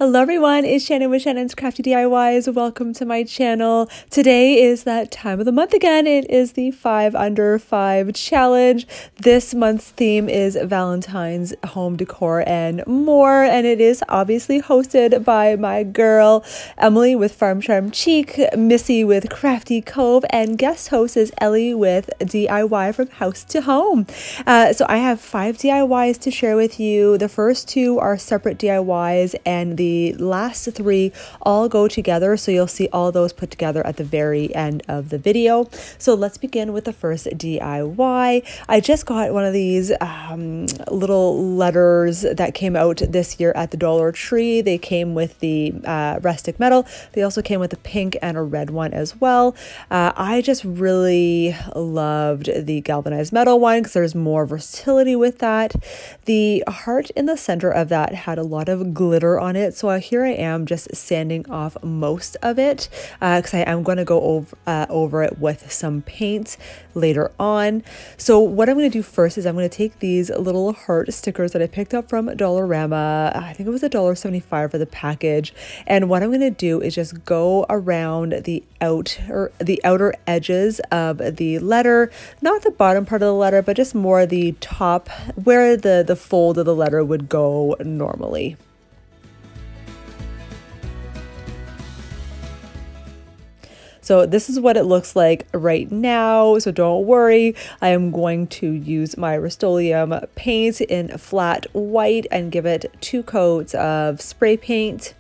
Hello everyone, it's Shannon with Shannon's Crafty DIYs. Welcome to my channel. Today is that time of the month again. It is the 5 Under 5 challenge. This month's theme is Valentine's home decor and more, and it is obviously hosted by my girl Emily with Chic, Missy with Crafty Cove, and guest host is Ellie with DIY from House to Home. So I have 5 DIYs to share with you. The first 2 are separate DIYs, and the last 3 all go together, so you'll see all those put together at the very end of the video. So let's begin with the first DIY. I just got one of these little letters that came out this year at the Dollar Tree. They came with the rustic metal. They also came with a pink and a red one as well. I just really loved the galvanized metal one because there's more versatility with that. The heart in the center of that had a lot of glitter on it, so here I am just sanding off most of it because I am going to go over it with some paint later on. So what I'm going to do first is I'm going to take these little heart stickers that I picked up from Dollarama. I think it was $1.75 for the package, and what I'm going to do is just go around the outer edges of the letter, not the bottom part of the letter, but just more the top where the fold of the letter would go normally. So this is what it looks like right now, so don't worry. I am going to use my Rust-Oleum paint in flat white and give it 2 coats of spray paint,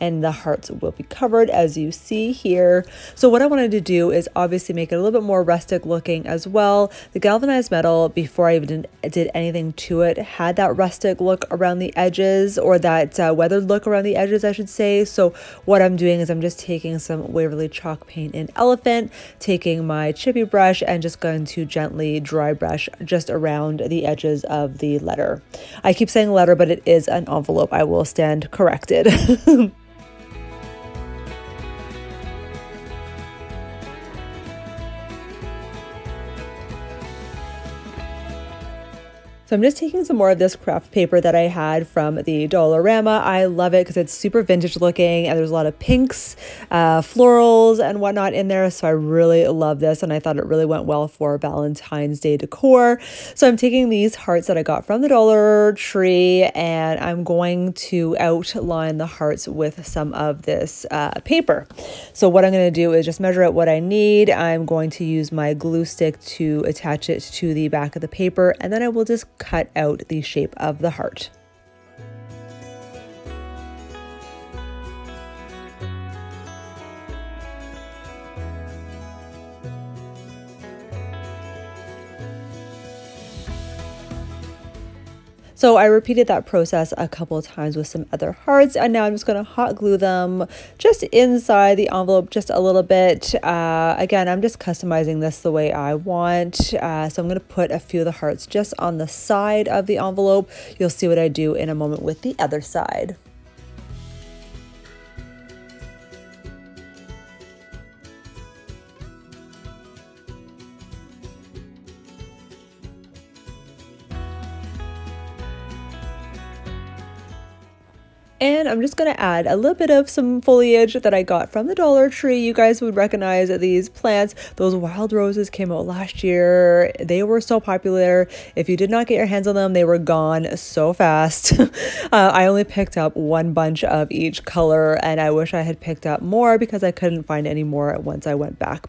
and the hearts will be covered as you see here. So what I wanted to do is obviously make it a little bit more rustic looking as well. The galvanized metal, before I even did anything to it, had that rustic look around the edges, or that weathered look around the edges, I should say. So what I'm doing is I'm just taking some Waverly chalk paint in Elephant, taking my chippy brush, and just going to gently dry brush just around the edges of the letter. I keep saying letter, but it is an envelope. I will stand corrected. So I'm just taking some more of this craft paper that I had from the Dollarama. I love it because it's super vintage looking, and there's a lot of pinks, florals and whatnot in there. So I really love this, and I thought it really went well for Valentine's Day decor. So I'm taking these hearts that I got from the Dollar Tree, and I'm going to outline the hearts with some of this paper. So what I'm going to do is just measure out what I need. I'm going to use my glue stick to attach it to the back of the paper, and then I will just cut out the shape of the heart. So I repeated that process a couple of times with some other hearts, and now I'm just going to hot glue them just inside the envelope just a little bit. Again, I'm just customizing this the way I want. So I'm going to put a few of the hearts just on the side of the envelope. You'll see what I do in a moment with the other side. And I'm just going to add a little bit of some foliage that I got from the Dollar Tree. You guys would recognize these plants. Those wild roses came out last year. They were so popular. If you did not get your hands on them, they were gone so fast. I only picked up 1 bunch of each color, and I wish I had picked up more because I couldn't find any more once I went back.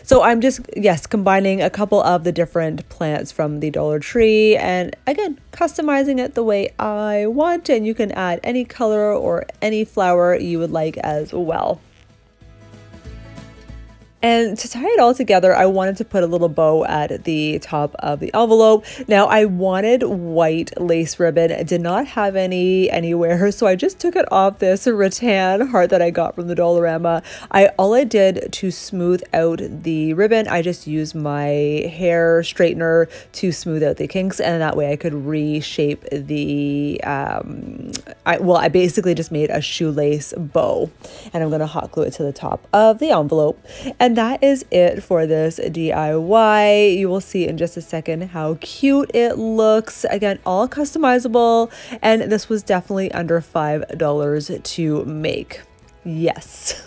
So I'm just, yes, combining a couple of the different plants from the Dollar Tree, and again, customizing it the way I want, and you can add any color or any flower you would like as well. And to tie it all together, I wanted to put a little bow at the top of the envelope. Now, I wanted white lace ribbon. I did not have any anywhere, so I just took it off this rattan heart that I got from the Dollarama. All I did to smooth out the ribbon, I just used my hair straightener to smooth out the kinks, and that way I could reshape the, I basically just made a shoelace bow, and I'm going to hot glue it to the top of the envelope. And And that is it for this DIY. You will see in just a second how cute it looks. Again, all customizable, and this was definitely under $5 to make. Yes.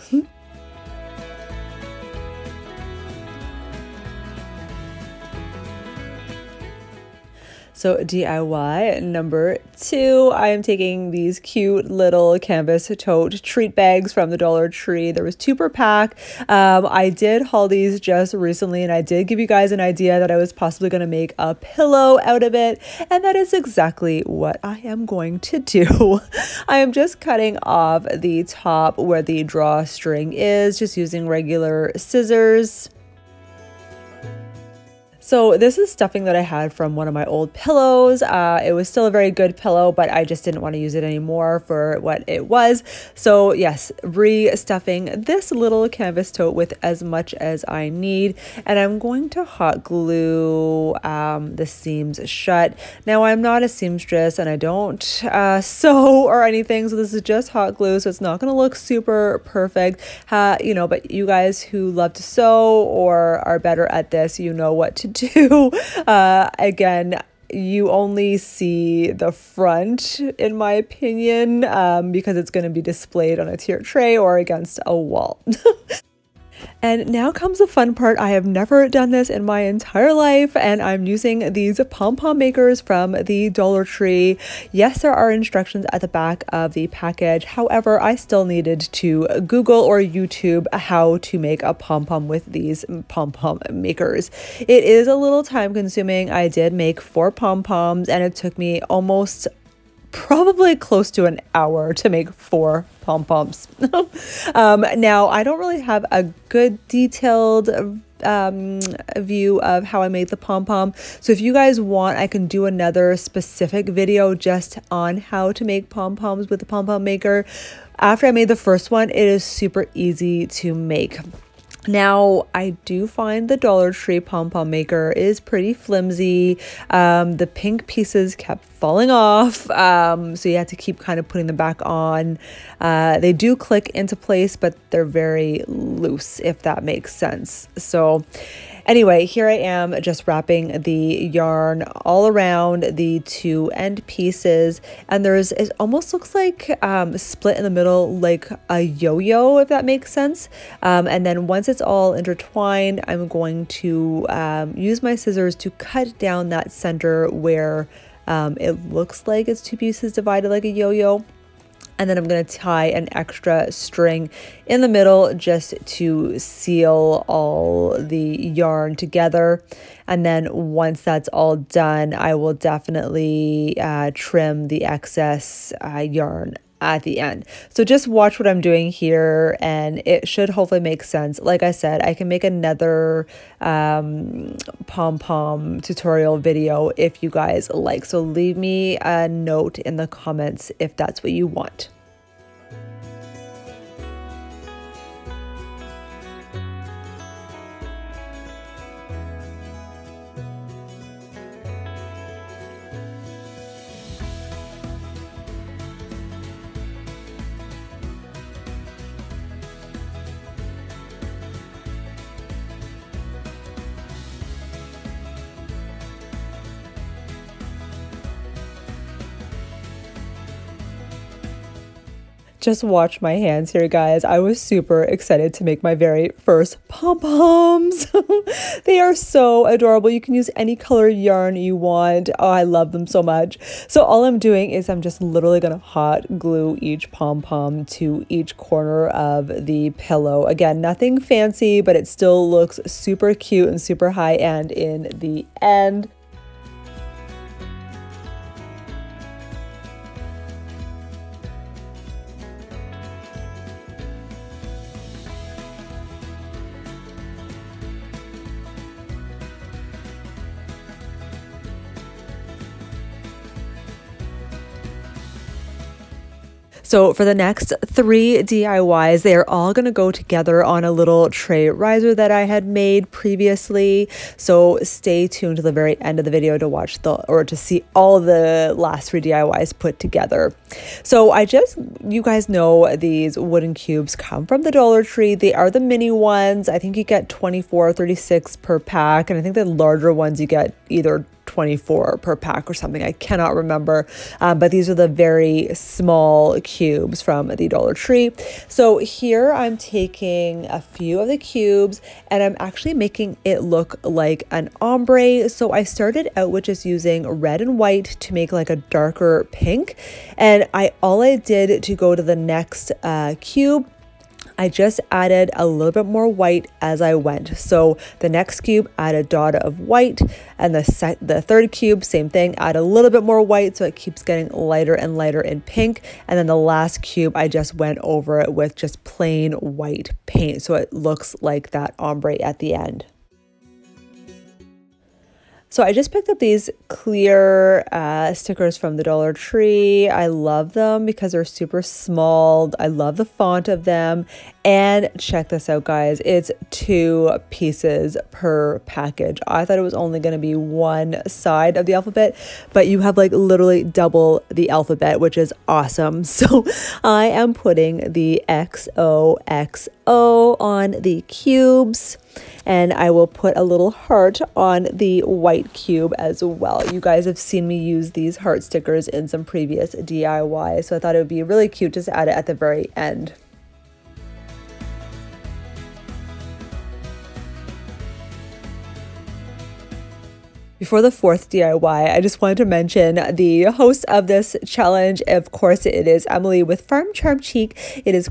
So DIY number 2, I am taking these cute little canvas tote treat bags from the Dollar Tree. There was 2 per pack. I did haul these just recently, and I did give you guys an idea that I was possibly going to make a pillow out of it, and that is exactly what I am going to do. I am just cutting off the top where the drawstring is, just using regular scissors. So this is stuffing that I had from one of my old pillows. It was still a very good pillow, but I just didn't want to use it anymore for what it was. So yes, re-stuffing this little canvas tote with as much as I need. And I'm going to hot glue the seams shut. Now I'm not a seamstress and I don't sew or anything. So this is just hot glue. So it's not going to look super perfect. You know, but you guys who love to sew or are better at this, you know what to do. Again, you only see the front, in my opinion, because it's going to be displayed on a tier tray or against a wall. And now comes the fun part. I have never done this in my entire life, and I'm using these pom-pom makers from the Dollar Tree. Yes, there are instructions at the back of the package. However, I still needed to Google or YouTube how to make a pom-pom with these pom-pom makers. It is a little time consuming. I did make 4 pom-poms, and it took me almost probably close to an hour to make 4 pom-poms. Now, I don't really have a good detailed view of how I made the pom-pom. So if you guys want, I can do another specific video just on how to make pom-poms with the pom-pom maker. After I made the first one, it is super easy to make. Now, I do find the Dollar Tree pom-pom maker is pretty flimsy. The pink pieces kept falling off, so you have to keep kind of putting them back on. They do click into place, but they're very loose, if that makes sense. So anyway, here I am just wrapping the yarn all around the 2 end pieces, and it almost looks like split in the middle like a yo-yo, if that makes sense. And then once it's all intertwined, I'm going to use my scissors to cut down that center where it looks like it's 2 pieces divided like a yo-yo. And then I'm going to tie an extra string in the middle just to seal all the yarn together. And then once that's all done, I will definitely trim the excess yarn at the end. So just watch what I'm doing here and it should hopefully make sense. Like I said, I can make another pom-pom tutorial video if you guys like. So leave me a note in the comments if that's what you want. Just watch my hands here, guys. I was super excited to make my very first pom-poms. They are so adorable. You can use any color yarn you want. Oh, I love them so much. So all I'm doing is I'm just literally going to hot glue each pom-pom to each corner of the pillow. Again, nothing fancy, but it still looks super cute and super high-end in the end. So for the next 3 DIYs, they are all going to go together on a little tray riser that I had made previously. So stay tuned to the very end of the video to watch to see all the last 3 DIYs put together. So you guys know these wooden cubes come from the Dollar Tree. They are the mini ones. I think you get 24 or 36 per pack. And I think the larger ones you get either 24 per pack or something. I cannot remember, but these are the very small cubes from the Dollar Tree. So here I'm taking a few of the cubes and I'm actually making it look like an ombre. So I started out with just using red and white to make like a darker pink, and all I did to go to the next cube, I just added a little bit more white as I went. So the next cube, add a dot of white, and the third cube, same thing, add a little bit more white so it keeps getting lighter and lighter in pink. And then the last cube, I just went over it with just plain white paint so it looks like that ombre at the end. So I just picked up these clear stickers from the Dollar Tree. I love them because they're super small. I love the font of them. And check this out, guys. It's 2 pieces per package. I thought it was only going to be one side of the alphabet, but you have like literally double the alphabet, which is awesome. So I am putting the XOXO on the cubes, and I will put a little heart on the white cube as well. You guys have seen me use these heart stickers in some previous DIYs, so I thought it would be really cute just to add it at the very end. Before the 4th DIY, I just wanted to mention the host of this challenge. Of course, it is Emily with Farm Charm Chic. It is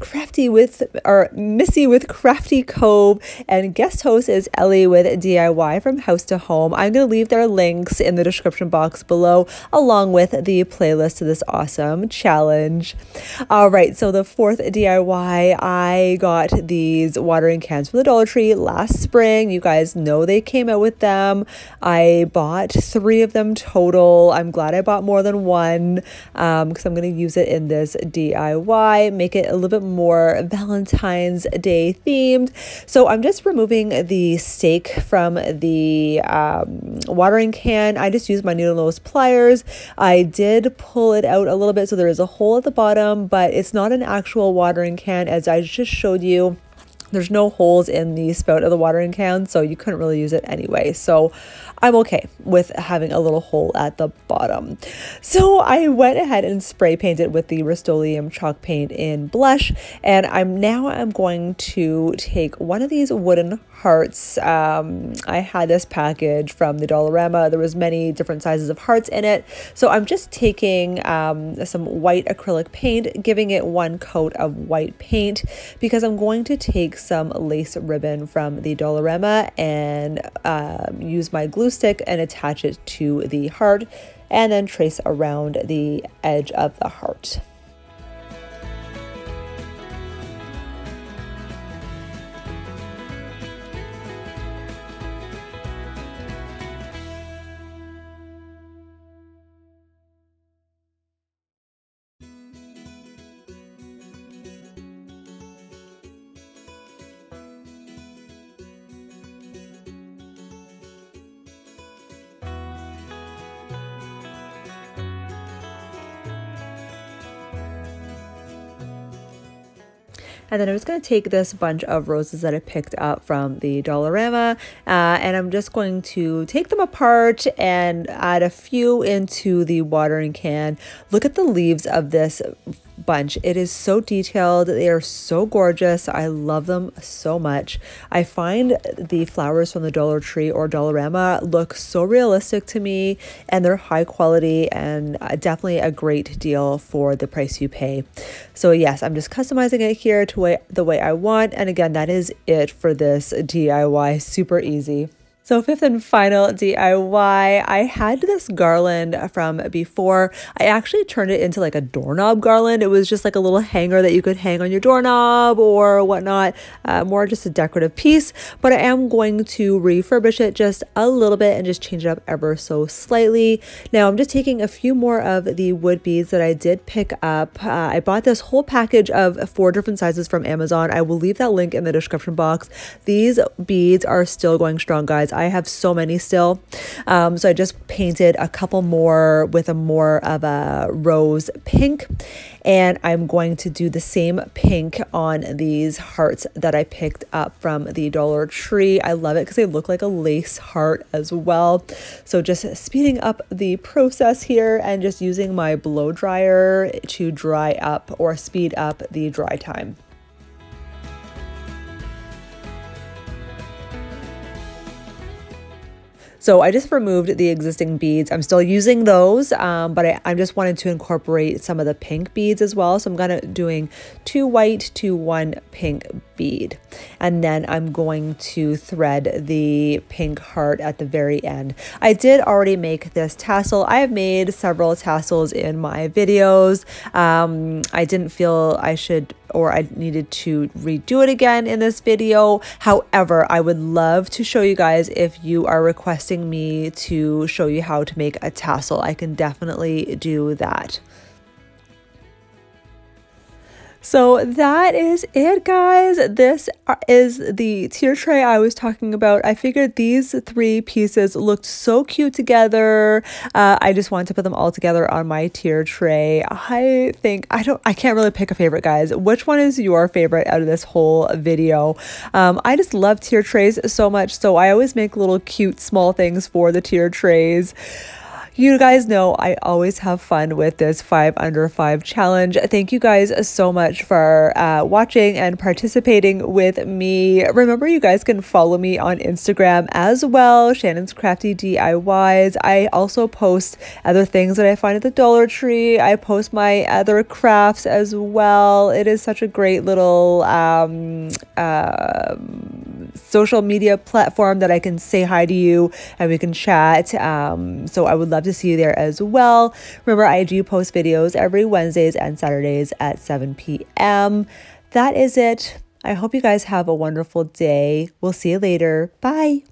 Missy with Crafty Cove, and guest host is Ellie with DIY from House to Home. I'm going to leave their links in the description box below, along with the playlist to this awesome challenge. All right, so the 4th DIY, I got these watering cans from the Dollar Tree last spring. You guys know they came out with them. I bought 3 of them total. I'm glad I bought more than one because I'm going to use it in this DIY, make it a little bit more Valentine's Day themed. So I'm just removing the stake from the watering can. I just used my needle nose pliers. I did pull it out a little bit, so there is a hole at the bottom, but it's not an actual watering can, as I just showed you. There's no holes in the spout of the watering can, so you couldn't really use it anyway. So I'm okay with having a little hole at the bottom. So I went ahead and spray painted with the Rust-Oleum chalk paint in blush, and I'm going to take one of these wooden hearts. I had this package from the Dollarama. There was many different sizes of hearts in it. So I'm just taking some white acrylic paint, giving it 1 coat of white paint, because I'm going to take some lace ribbon from the Dollarama and use my glue stick and attach it to the heart, and then trace around the edge of the heart. And then I'm just going to take this bunch of roses that I picked up from the Dollarama, and I'm just going to take them apart and add a few into the watering can. Look at the leaves of this bunch. It is so detailed. They are so gorgeous. I love them so much. I find the flowers from the Dollar Tree or Dollarama look so realistic to me, and they're high quality and definitely a great deal for the price you pay. So yes, I'm just customizing it here to the way I want. And again, that is it for this DIY. Super easy. So fifth and final DIY, I had this garland from before. I actually turned it into like a doorknob garland. It was just like a little hanger that you could hang on your doorknob or whatnot, more just a decorative piece. But I am going to refurbish it just a little bit and just change it up ever so slightly. Now I'm just taking a few more of the wood beads that I did pick up. I bought this whole package of 4 different sizes from Amazon. I will leave that link in the description box. These beads are still going strong, guys. I have so many still. So I just painted a couple more with a more of a rose pink, and I'm going to do the same pink on these hearts that I picked up from the Dollar Tree. I love it because they look like a lace heart as well. So just speeding up the process here and just using my blow dryer to dry up or speed up the dry time. So I just removed the existing beads. I'm still using those, but I just wanted to incorporate some of the pink beads as well. So I'm doing 2 white to 1 pink bead. And then I'm going to thread the pink heart at the very end. I did already make this tassel. I have made several tassels in my videos. I didn't feel I needed to redo it again in this video. However, I would love to show you guys if you are requesting me to show you how to make a tassel. I can definitely do that. So that is it, guys. This is the tier tray I was talking about. I figured these 3 pieces looked so cute together. I just wanted to put them all together on my tier tray. I can't really pick a favorite, guys. Which one is your favorite out of this whole video? I just love tier trays so much. So I always make little cute small things for the tier trays. You guys know I always have fun with this 5 under 5 challenge. Thank you guys so much for watching and participating with me. Remember, you guys can follow me on Instagram as well, Shannon's Crafty DIYs. I also post other things that I find at the Dollar Tree. I post my other crafts as well. It is such a great little social media platform that I can say hi to you and we can chat. So I would love to see you there as well. Remember, I do post videos every Wednesdays and Saturdays at 7 p.m. That is it. I hope you guys have a wonderful day. We'll see you later. Bye.